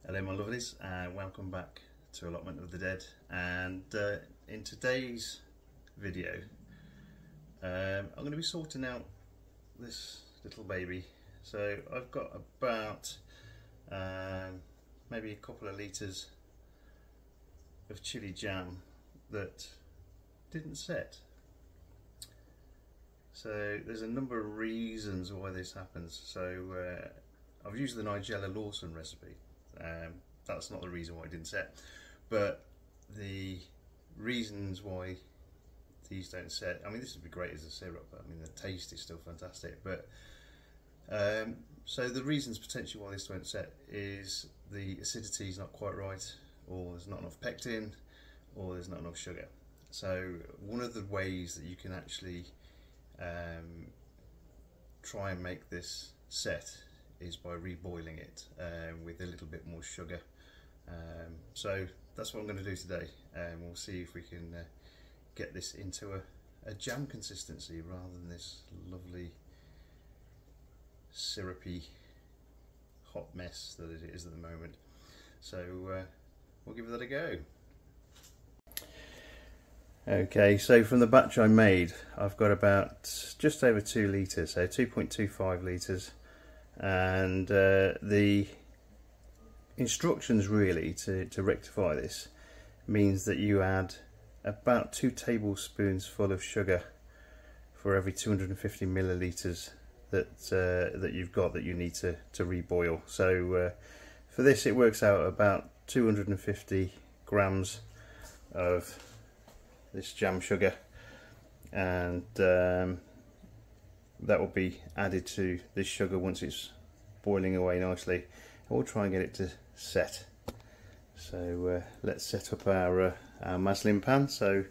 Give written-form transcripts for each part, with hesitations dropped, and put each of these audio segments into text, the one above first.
Hello my lovelies, welcome back to Allotment of the Dead. And in today's video I'm going to be sorting out this little baby. So I've got about maybe a couple of litres of chili jam that didn't set. So there's a number of reasons why this happens. So I've used the Nigella Lawson recipe. That's not the reason why it didn't set, but the reasons why these don't set, I mean this would be great as a syrup, I mean the taste is still fantastic, but so the reasons potentially why this won't set is the acidity is not quite right, or there's not enough pectin, or there's not enough sugar. So one of the ways that you can actually try and make this set is by reboiling it with a little bit more sugar. So that's what I'm going to do today, and we'll see if we can get this into a jam consistency rather than this lovely syrupy hot mess that it is at the moment. So we'll give that a go. Okay, so from the batch I made, I've got about just over 2 litres, so 2.25 litres. And the instructions really to rectify this means that you add about 2 tablespoons full of sugar for every 250 millilitres that you've got that you need to reboil. So for this it works out about 250 grams of this jam sugar, and that will be added to this sugar once it's boiling away nicely, and we'll try and get it to set. So let's set up our muslin pan. So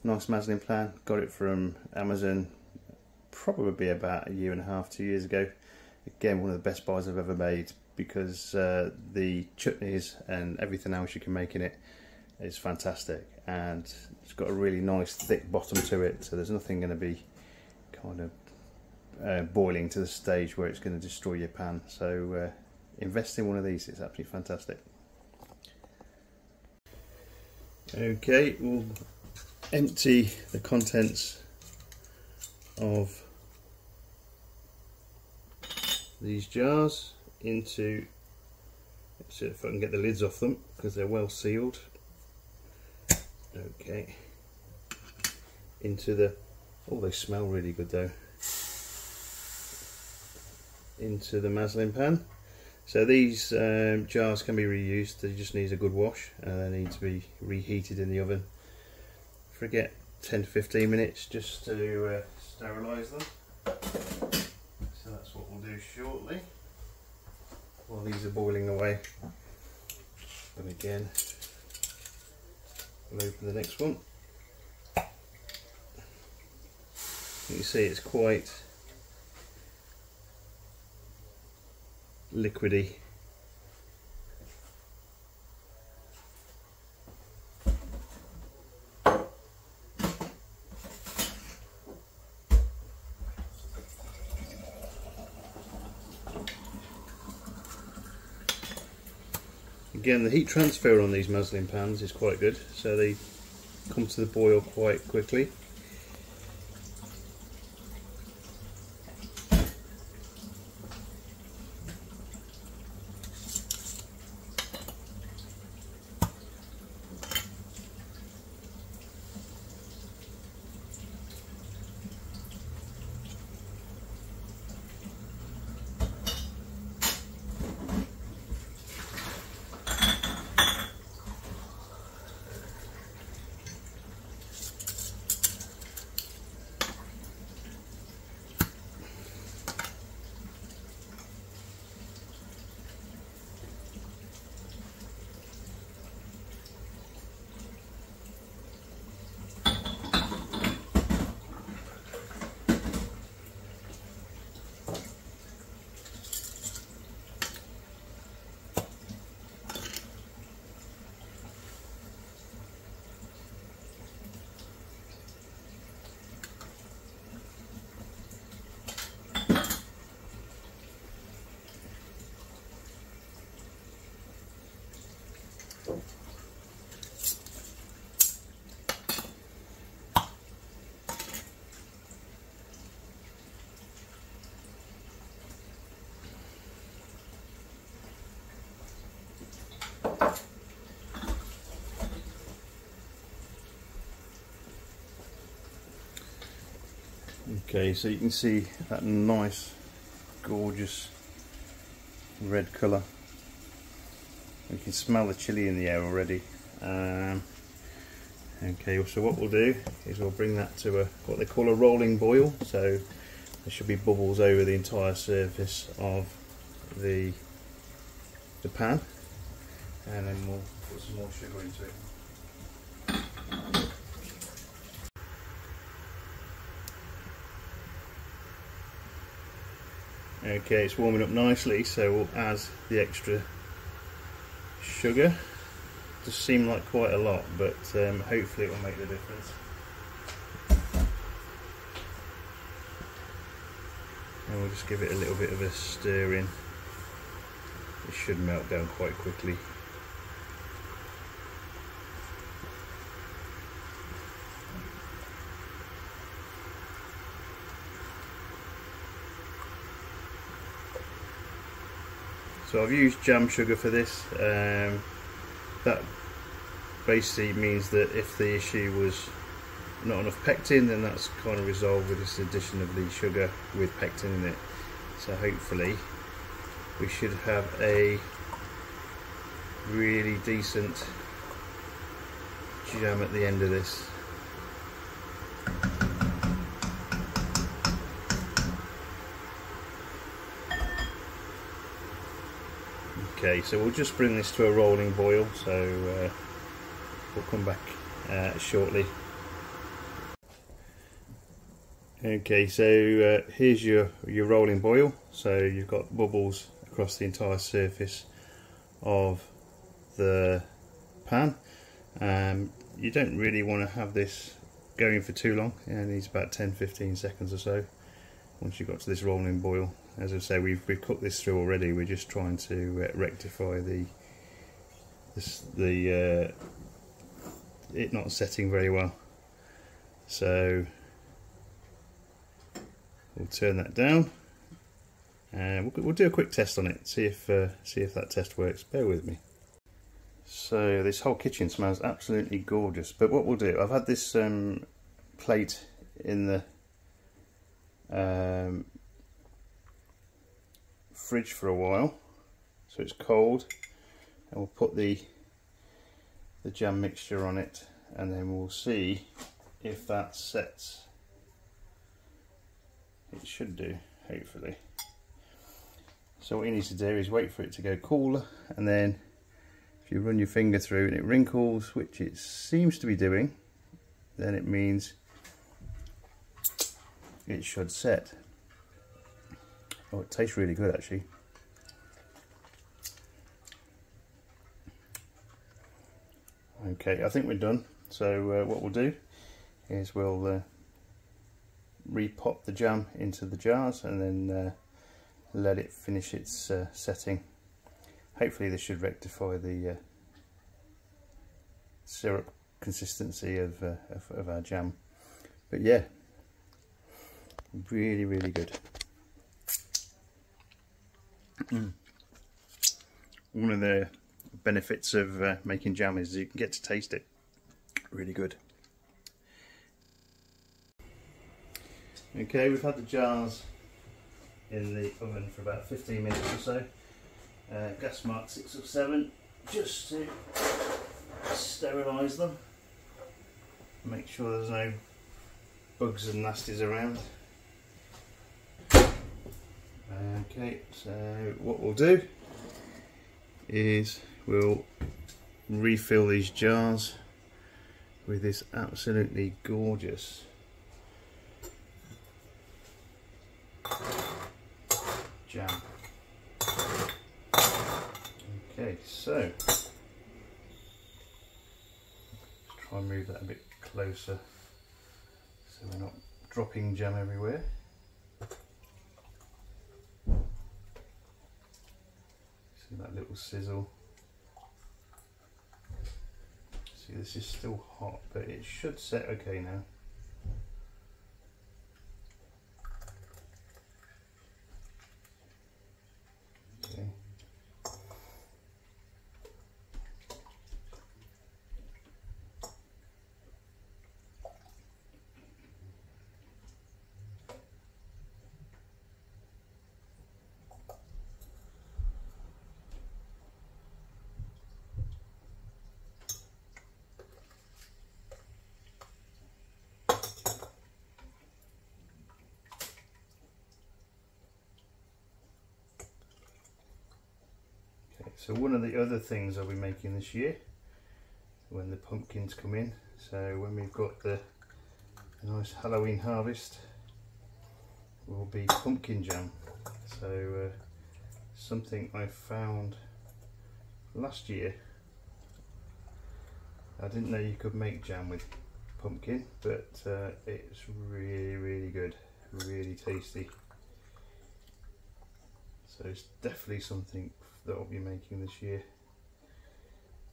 nice muslin pan, got it from Amazon probably about 1.5 to 2 years ago. Again, one of the best buys I've ever made, because the chutneys and everything else you can make in it is fantastic, and it's got a really nice thick bottom to it, so there's nothing going to be kind of boiling to the stage where it's going to destroy your pan. So invest in one of these, it's absolutely fantastic. Okay, we'll empty the contents of these jars into, let's see if I can get the lids off them because they're well sealed. Okay, into the, oh they smell really good though, into the muslin pan. So these jars can be reused, they just need a good wash, and they need to be reheated in the oven for 10 to 15 minutes just to sterilise them. So that's what we'll do shortly while these are boiling away. And again, we'll open the next one. You can see it's quite liquidy. Again, the heat transfer on these muslin pans is quite good, so they come to the boil quite quickly. Okay, so you can see that nice, gorgeous red colour. You can smell the chilli in the air already. Okay, so what we'll do is we'll bring that to what they call a rolling boil. So there should be bubbles over the entire surface of the pan, and then we'll put some more sugar into it. Okay, it's warming up nicely, so we'll add the extra sugar. It does seem like quite a lot, but hopefully it will make the difference. And we'll just give it a little bit of a stir in. It should melt down quite quickly. So I've used jam sugar for this. That basically means that if the issue was not enough pectin, then that's kind of resolved with this addition of the sugar with pectin in it. So hopefully we should have a really decent jam at the end of this. Okay, so we'll just bring this to a rolling boil, so we'll come back shortly. Okay, so here's your rolling boil. So you've got bubbles across the entire surface of the pan. You don't really want to have this going for too long. It needs about 10-15 seconds or so once you've got to this rolling boil. As I say, we've cooked this through already. We're just trying to rectify it not setting very well. So we'll turn that down, and we'll do a quick test on it. See if that test works. Bear with me. So this whole kitchen smells absolutely gorgeous. But what we'll do, I've had this plate in the fridge for a while, so it's cold, and we'll put the jam mixture on it, and then we'll see if that sets. It should do, hopefully. So what you need to do is wait for it to go cooler, and then if you run your finger through and it wrinkles, which it seems to be doing, then it means it should set. Oh, it tastes really good actually. Okay, I think we're done. So what we'll do is we'll re-pop the jam into the jars and then let it finish its setting. Hopefully this should rectify the syrup consistency of our jam. But yeah, really, really good. One of the benefits of making jam is you can get to taste it. Really good. Okay, we've had the jars in the oven for about 15 minutes or so. Gas mark 6 or 7, just to sterilise them. Make sure there's no bugs and nasties around. Okay, so what we'll do is we'll refill these jars with this absolutely gorgeous jam. Okay, so let's try and move that a bit closer so we're not dropping jam everywhere. See that little sizzle. See, this is still hot, but it should set okay now. Okay. Okay, so one of the other things I'll be making this year when the pumpkins come in, so when we've got the nice Halloween harvest, will be pumpkin jam. So something I found last year. I didn't know you could make jam with pumpkin, but it's really good, really tasty. So it's definitely something that I'll be making this year,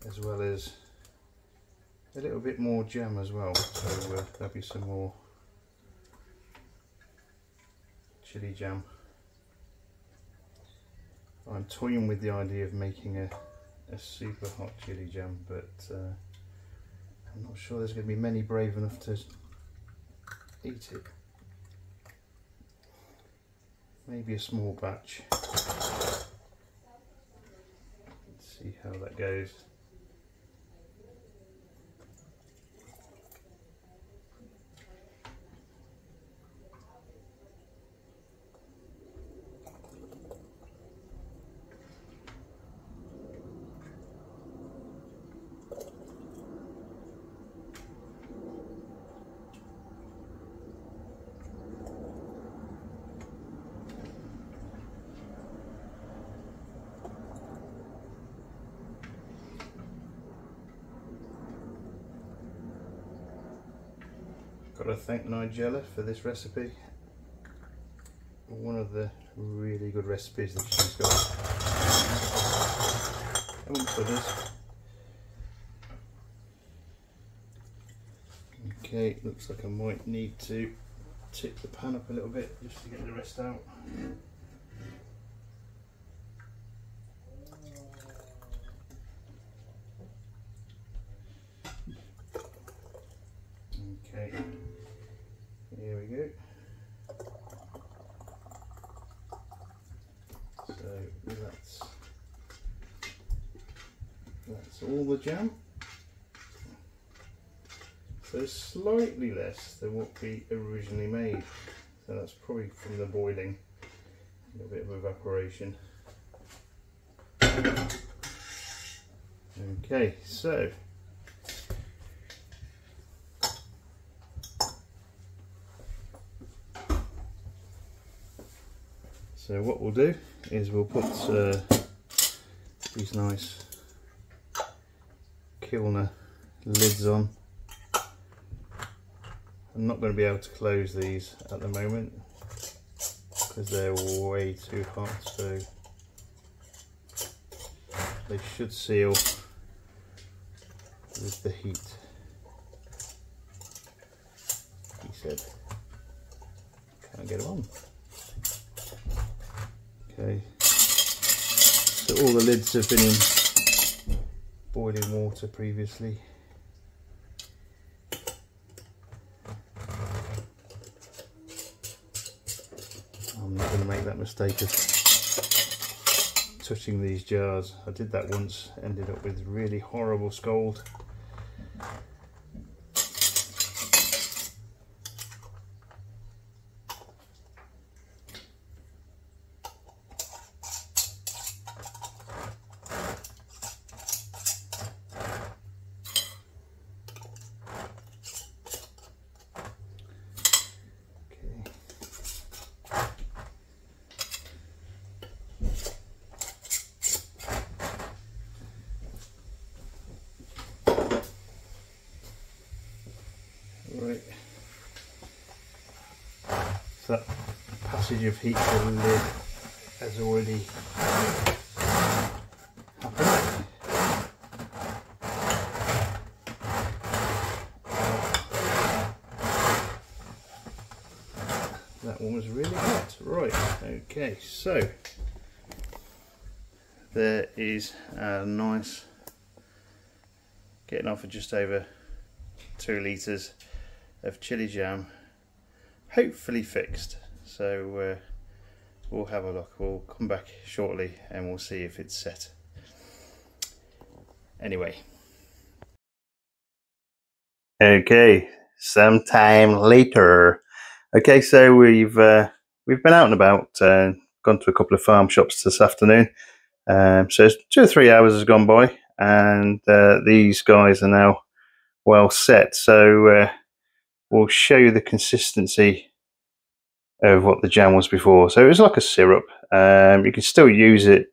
as well as a little bit more jam as well. So there'll be some more chili jam. I'm toying with the idea of making a super hot chili jam, but I'm not sure there's going to be many brave enough to eat it. Maybe a small batch. Let's see how that goes. Got to thank Nigella for this recipe. One of the really good recipes that she's got, amongst others. Okay, looks like I might need to tip the pan up a little bit just to get the rest out. Okay, here we go. So that's all the jam. So slightly less than what we originally made. So that's probably from the boiling, a bit of evaporation. Okay, so what we'll do is we'll put these nice kilner lids on. I'm not going to be able to close these at the moment because they're way too hot, so they should seal with the heat, he said. Can't get them on. Okay, so all the lids have been in boiling water previously. I'm not going to make that mistake of touching these jars. I did that once, ended up with really horrible scald. Right, so that passage of heat to the lid has already happened. That one was really hot. Right, okay, so there is a nice, getting off at just over 2 litres of chili jam, hopefully fixed. So we'll have a look. We'll come back shortly and we'll see if it's set. Anyway, okay, sometime later. Okay, so we've been out and about, gone to a couple of farm shops this afternoon. So 2 or 3 hours has gone by, and these guys are now well set. So we'll show you the consistency of what the jam was before. So it was like a syrup. You can still use it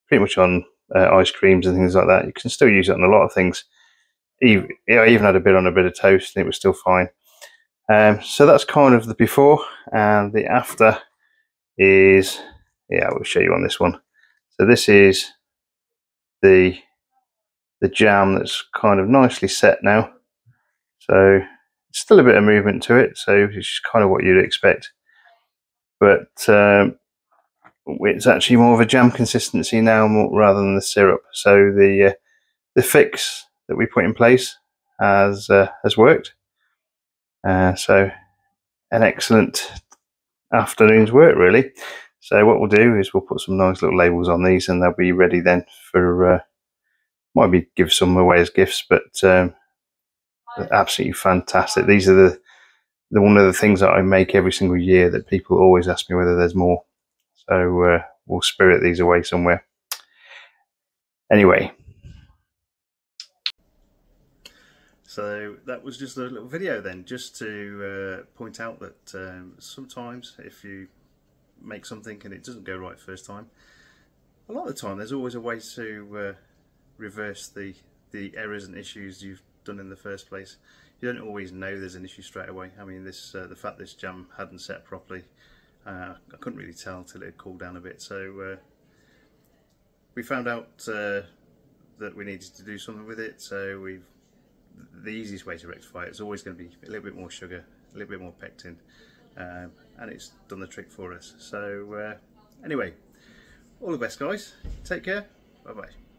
pretty much on ice creams and things like that. You can still use it on a lot of things. I even had a bit on a bit of toast and it was still fine. So that's kind of the before, and the after is, yeah, I will show you on this one. So this is the jam that's kind of nicely set now. So still a bit of movement to it, so it's kind of what you'd expect. But it's actually more of a jam consistency now rather than the syrup. So the fix that we put in place has worked. So an excellent afternoon's work, really. So what we'll do is we'll put some nice little labels on these, and they'll be ready then for might be give some away as gifts, but absolutely fantastic. These are the one of the things that I make every single year that people always ask me whether there's more. So we'll spirit these away somewhere. Anyway, so that was just a little video then, just to point out that sometimes if you make something and it doesn't go right first time, a lot of the time there's always a way to reverse the errors and issues you've done in the first place. You don't always know there's an issue straight away. I mean, this the fact this jam hadn't set properly, I couldn't really tell till it had cooled down a bit. So we found out that we needed to do something with it. So the easiest way to rectify it is always going to be a little bit more sugar, a little bit more pectin, and it's done the trick for us. So anyway, all the best, guys. Take care. Bye bye.